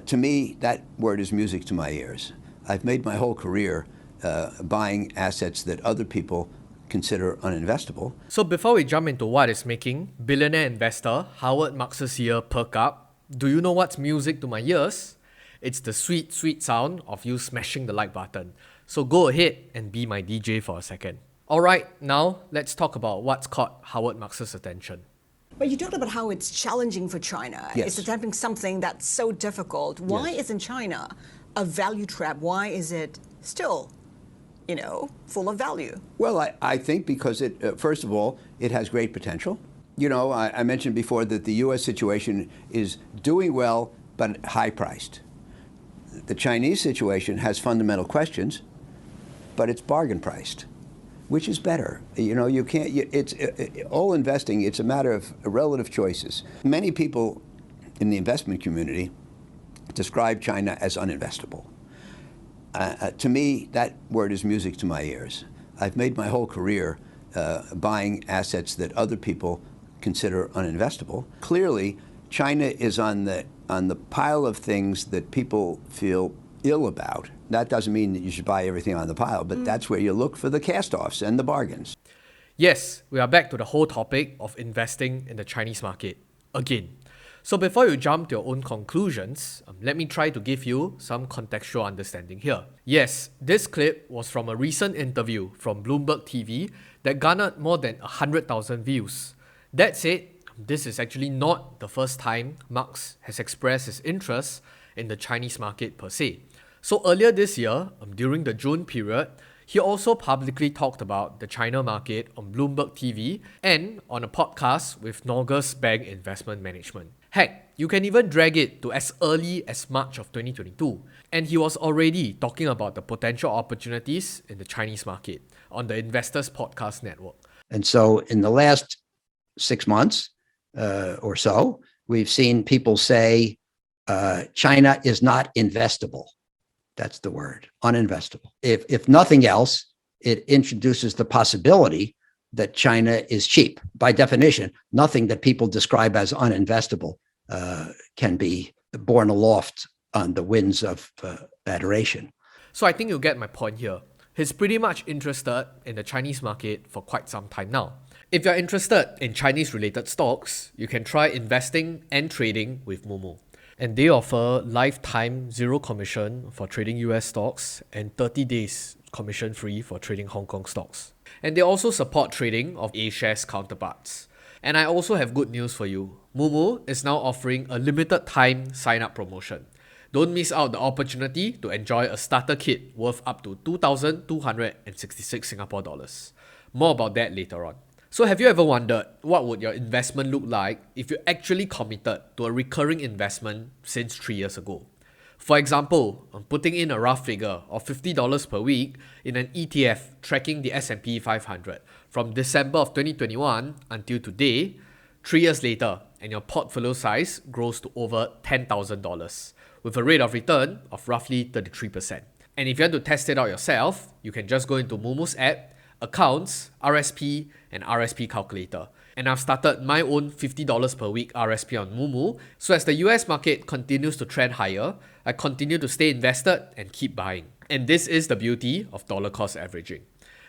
To me, that word is music to my ears. I've made my whole career buying assets that other people consider uninvestable. So before we jump into what is making billionaire investor Howard Marks's ear perk up, do you know what's music to my ears? It's the sweet, sweet sound of you smashing the like button. So go ahead and be my DJ for a second. Alright, now let's talk about what's caught Howard Marks's attention. But you talked about how it's challenging for China. Yes. It's attempting something that's so difficult. Why Yes. isn't China a value trap? Why is it still, full of value? Well, I think because first of all, it has great potential. I mentioned before that the U.S. situation is doing well, but high priced. The Chinese situation has fundamental questions, but it's bargain priced. Which is better? You can't. It's all investing. It's a matter of relative choices. Many people in the investment community describe China as uninvestable. To me, that word is music to my ears. I've made my whole career buying assets that other people consider uninvestable. Clearly, China is on the pile of things that people feel ill about. That doesn't mean that you should buy everything on the pile, but that's where you look for the cast-offs and the bargains. Yes, we are back to the whole topic of investing in the Chinese market again. So before you jump to your own conclusions, let me try to give you some contextual understanding here. Yes, this clip was from a recent interview from Bloomberg TV that garnered more than 100,000 views. That said, this is actually not the first time Marks has expressed his interest in the Chinese market per se. So earlier this year, during the June period, he also publicly talked about the China market on Bloomberg TV and on a podcast with Norgus Bank Investment Management. Heck, you can even drag it to as early as March of 2022, and he was already talking about the potential opportunities in the Chinese market on the Investors Podcast Network. And so in the last 6 months or so, we've seen people say China is not investable. That's the word, uninvestable. If nothing else, it introduces the possibility that China is cheap. By definition, nothing that people describe as uninvestable can be borne aloft on the winds of adoration. So I think you get my point here. He's pretty much interested in the Chinese market for quite some time now. If you're interested in Chinese-related stocks, you can try investing and trading with Mumu. And they offer lifetime zero commission for trading US stocks and 30 days commission free for trading Hong Kong stocks. And they also support trading of A-shares counterparts. And I also have good news for you. Mumu is now offering a limited time sign-up promotion. Don't miss out the opportunity to enjoy a starter kit worth up to 2,266 Singapore dollars. More about that later on. So have you ever wondered what would your investment look like if you actually committed to a recurring investment since 3 years ago? For example, putting in a rough figure of $50 per week in an ETF tracking the S&P 500 from December of 2021 until today, 3 years later, and your portfolio size grows to over $10,000 with a rate of return of roughly 33%. And if you want to test it out yourself, you can just go into Mumu's app, Accounts, RSP, and RSP Calculator. And I've started my own $50 per week RSP on Mumu, so as the US market continues to trend higher, I continue to stay invested and keep buying. And this is the beauty of dollar cost averaging.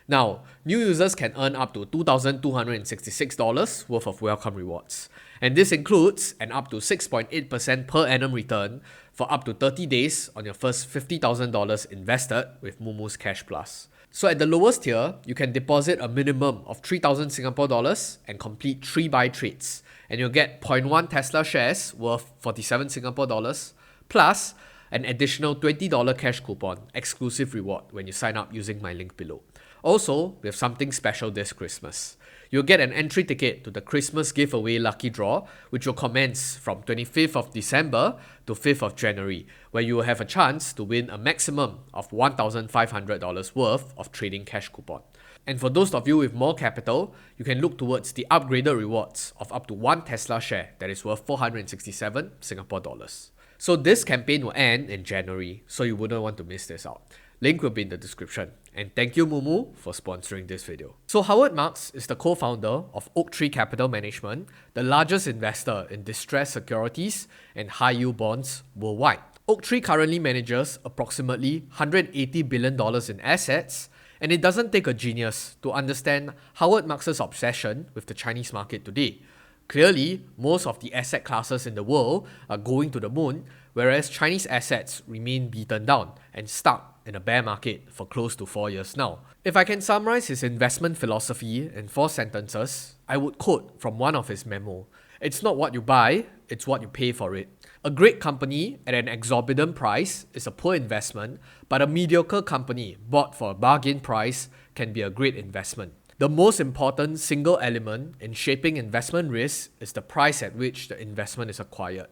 Now, new users can earn up to $2,266 worth of welcome rewards. And this includes an up to 6.8% per annum return for up to 30 days on your first $50,000 invested with Mumu's Cash Plus. So at the lowest tier, you can deposit a minimum of 3,000 Singapore dollars and complete 3 buy trades. And you'll get 0.1 Tesla shares worth 47 Singapore dollars plus an additional $20 cash coupon exclusive reward when you sign up using my link below. Also, we have something special this Christmas. You'll get an entry ticket to the Christmas giveaway lucky draw, which will commence from 25th of December to 5th of January, where you will have a chance to win a maximum of $1,500 worth of trading cash coupon. And for those of you with more capital, you can look towards the upgraded rewards of up to 1 Tesla share that is worth 467 Singapore dollars. So this campaign will end in January, so you wouldn't want to miss this out. Link will be in the description. And thank you Mumu for sponsoring this video. So Howard Marks is the co-founder of Oaktree Capital Management, the largest investor in distressed securities and high-yield bonds worldwide. Oaktree currently manages approximately $180 billion in assets, and it doesn't take a genius to understand Howard Marks' obsession with the Chinese market today. Clearly, most of the asset classes in the world are going to the moon, whereas Chinese assets remain beaten down and stuck in a bear market for close to 4 years now. If I can summarize his investment philosophy in 4 sentences, I would quote from one of his memo. It's not what you buy, it's what you pay for it. A great company at an exorbitant price is a poor investment, but a mediocre company bought for a bargain price can be a great investment. The most important single element in shaping investment risk is the price at which the investment is acquired.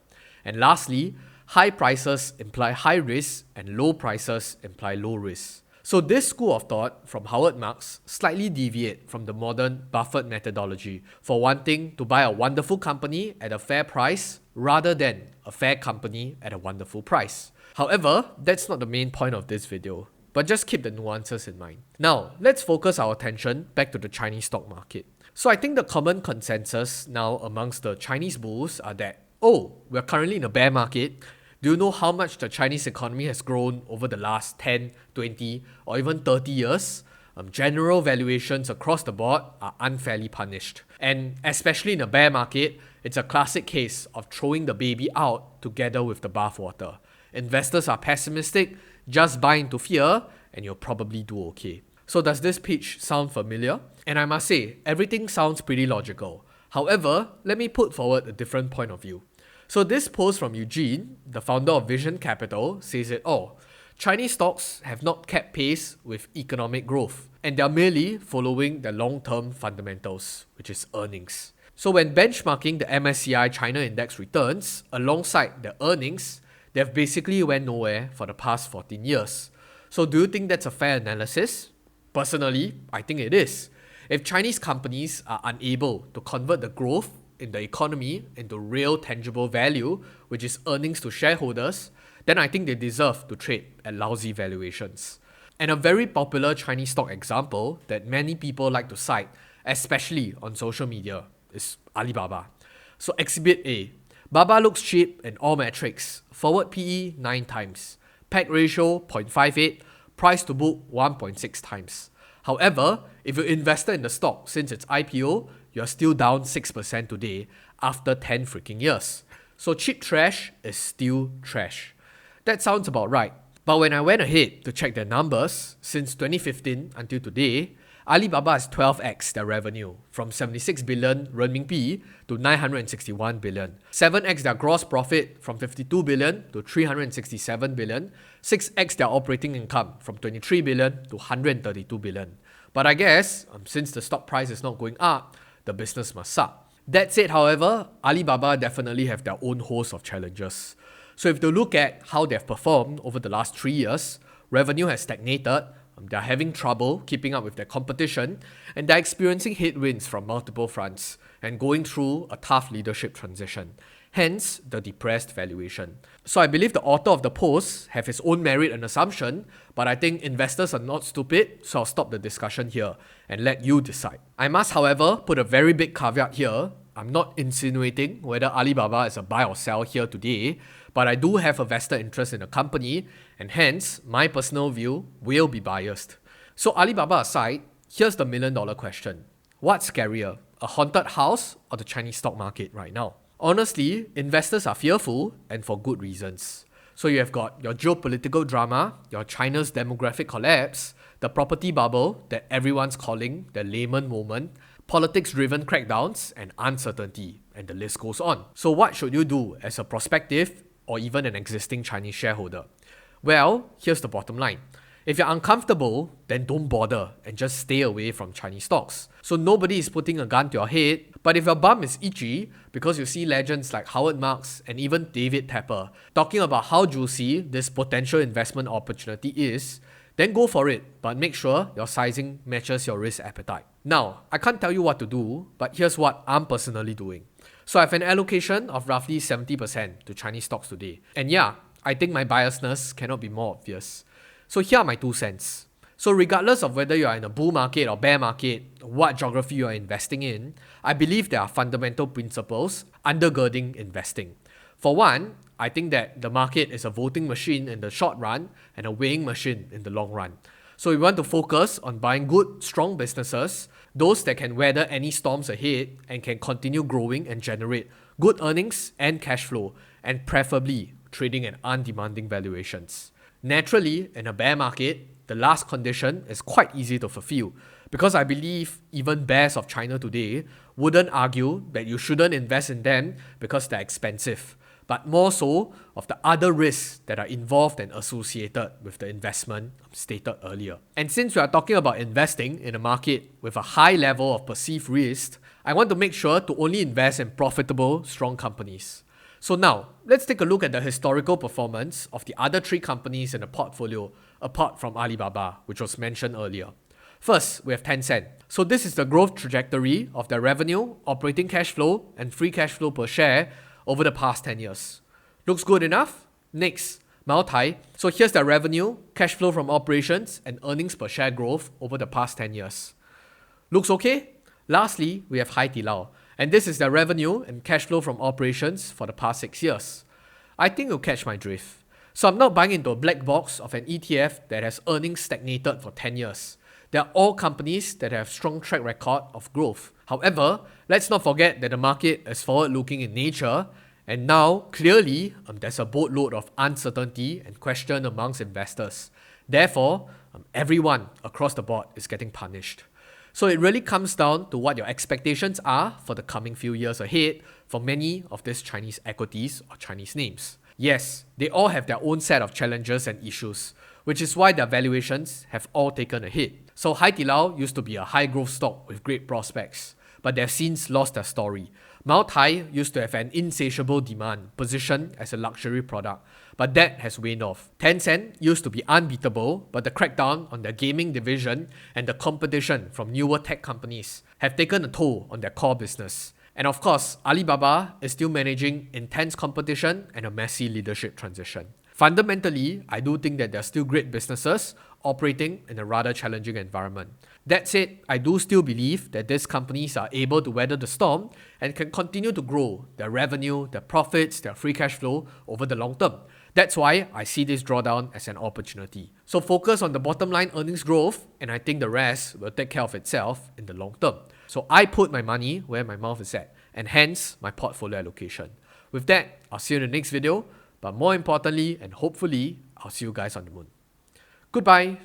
And lastly, high prices imply high risk and low prices imply low risk. So this school of thought from Howard Marks slightly deviate from the modern Buffett methodology for wanting to buy a wonderful company at a fair price rather than a fair company at a wonderful price. However, that's not the main point of this video, but just keep the nuances in mind. Now, let's focus our attention back to the Chinese stock market. So I think the common consensus now amongst the Chinese bulls are that, oh, we're currently in a bear market. Do you know how much the Chinese economy has grown over the last 10, 20, or even 30 years? General valuations across the board are unfairly punished. And especially in a bear market, it's a classic case of throwing the baby out together with the bathwater. Investors are pessimistic, just buy into fear, and you'll probably do okay. So does this pitch sound familiar? And I must say, everything sounds pretty logical. However, let me put forward a different point of view. So this post from Eugene, the founder of Vision Capital, says it all. Chinese stocks have not kept pace with economic growth, and they are merely following the long-term fundamentals, which is earnings. So when benchmarking the MSCI China Index returns alongside the earnings, they have basically went nowhere for the past 14 years. So do you think that's a fair analysis? Personally, I think it is. If Chinese companies are unable to convert the growth in the economy into real tangible value, which is earnings to shareholders, then I think they deserve to trade at lousy valuations. And a very popular Chinese stock example that many people like to cite, especially on social media, is Alibaba. So Exhibit A. Baba looks cheap in all metrics. Forward PE 9 times. PEG ratio 0.58. Price to book 1.6 times. However, if you invested in the stock since its IPO, you're still down 6% today after 10 freaking years. So cheap trash is still trash. That sounds about right. But when I went ahead to check their numbers, since 2015 until today, Alibaba has 12x their revenue, from 76 billion renminbi to 961 billion. 7x their gross profit, from 52 billion to 367 billion. 6x their operating income, from 23 billion to 132 billion. But I guess, since the stock price is not going up, the business must suck. That said, however, Alibaba definitely have their own host of challenges. So if you look at how they've performed over the last 3 years, revenue has stagnated, they're having trouble keeping up with their competition, and they're experiencing headwinds from multiple fronts and going through a tough leadership transition. Hence, the depressed valuation. So I believe the author of the post have his own merit and assumption, but I think investors are not stupid, so I'll stop the discussion here and let you decide. I must, however, put a very big caveat here. I'm not insinuating whether Alibaba is a buy or sell here today, but I do have a vested interest in the company, and hence, my personal view will be biased. So Alibaba aside, here's the million-dollar question. What's scarier, a haunted house or the Chinese stock market right now? Honestly, investors are fearful, and for good reasons. So you have got your geopolitical drama, your China's demographic collapse, the property bubble that everyone's calling the Lehman moment, politics-driven crackdowns, and uncertainty, and the list goes on. So what should you do as a prospective or even an existing Chinese shareholder? Well, here's the bottom line. If you're uncomfortable, then don't bother and just stay away from Chinese stocks. So nobody is putting a gun to your head, but if your bum is itchy because you see legends like Howard Marks and even David Tepper talking about how juicy this potential investment opportunity is, then go for it, but make sure your sizing matches your risk appetite. Now, I can't tell you what to do, but here's what I'm personally doing. So I have an allocation of roughly 70% to Chinese stocks today. And yeah, I think my biasness cannot be more obvious. So here are my 2 cents. So regardless of whether you are in a bull market or bear market, what geography you are investing in, I believe there are fundamental principles undergirding investing. For one, I think that the market is a voting machine in the short run and a weighing machine in the long run. So we want to focus on buying good, strong businesses, those that can weather any storms ahead and can continue growing and generate good earnings and cash flow, and preferably trading at undemanding valuations. Naturally, in a bear market, the last condition is quite easy to fulfill, because I believe even bears of China today wouldn't argue that you shouldn't invest in them because they're expensive, but more so of the other risks that are involved and associated with the investment stated earlier. And since we are talking about investing in a market with a high level of perceived risk, I want to make sure to only invest in profitable, strong companies. So now, let's take a look at the historical performance of the other 3 companies in the portfolio apart from Alibaba, which was mentioned earlier. First, we have Tencent. So this is the growth trajectory of their revenue, operating cash flow, and free cash flow per share over the past 10 years. Looks good enough? Next, Maotai. So here's their revenue, cash flow from operations, and earnings per share growth over the past 10 years. Looks okay? Lastly, we have Haidilao. And this is their revenue and cash flow from operations for the past 6 years. I think you'll catch my drift. So I'm not buying into a black box of an ETF that has earnings stagnated for 10 years. They are all companies that have strong track record of growth. However, let's not forget that the market is forward-looking in nature, and now, clearly, there's a boatload of uncertainty and question amongst investors. Therefore, everyone across the board is getting punished. So it really comes down to what your expectations are for the coming few years ahead for many of these Chinese equities or Chinese names. Yes, they all have their own set of challenges and issues, which is why their valuations have all taken a hit. So Haidilao used to be a high growth stock with great prospects, but they've since lost their story. Maotai used to have an insatiable demand, positioned as a luxury product, but that has waned off. Tencent used to be unbeatable, but the crackdown on their gaming division and the competition from newer tech companies have taken a toll on their core business. And of course, Alibaba is still managing intense competition and a messy leadership transition. Fundamentally, I do think that they're still great businesses operating in a rather challenging environment. That said, I do still believe that these companies are able to weather the storm and can continue to grow their revenue, their profits, their free cash flow over the long term. That's why I see this drawdown as an opportunity. So focus on the bottom line earnings growth, and I think the rest will take care of itself in the long term. So I put my money where my mouth is at, and hence my portfolio allocation. With that, I'll see you in the next video, but more importantly and hopefully, I'll see you guys on the moon. Goodbye.